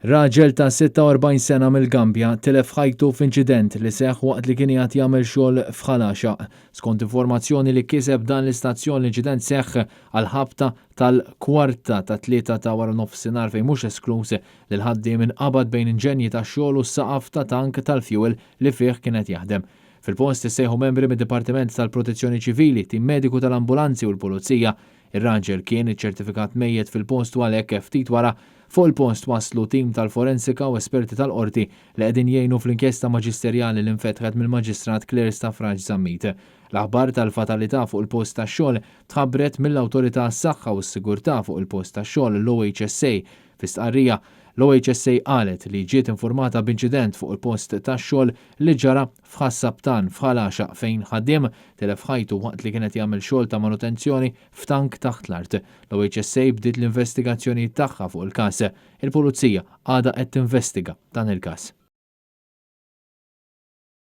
Raġel ta' 46 sena mill-Gambja tilef ħajtu f'inċident li seħħ waqt li kien jagħti jagħmel xogħol f'Ħalaxa. Skont informazzjoni li kiseb dan l-istazzjon l-inċident seħħ għal ħabta tal-kwarta ta' 3 ta' wara nofsinhar fejn mhux esklus li l-ħaddiem inqabad bejn inġenji tax-xogħol u s-saqaf ta' tank tal-fuel li fih kienet jaħdem. Fil-post issejħu membri mid-Dipartiment tal-Protezzjoni Ċivili, tim mediku tal-ambulanzi u l-Pulizija. Ir-raġel kien iċċertifikat mejjed fil-post u għalhekk ftit wara fuq il-post waslu tim tal-forensika u esperti tal-qorti li qegħdin jgħinu fl-inkjesta maġisterjali li nfetħet mill-Maġistrat Claire Staffraġ Zammit. L-aħbar tal-fatalità fuq il-post tax-xogħol tħabbret mill-Awtorità għas-Saħħa u s-Sigurtà fuq il-post tax-xogħol l-OHSA. Fi stqarrija l-OHSA qalet li ġiet informata b'inċident fuq il-post tax-xogħol li ġara f'Ħassabtan f'Ħalaxa fejn ħaddiem telef ħajtu waqt li kienet jagħmel xogħol ta' manutenzjoni f'tank taħt l-art. L-OHSA bdiet l-investigazzjoni tagħha fuq il-każ. Il-Pulizija għadha qed tinvestiga dan il-każ.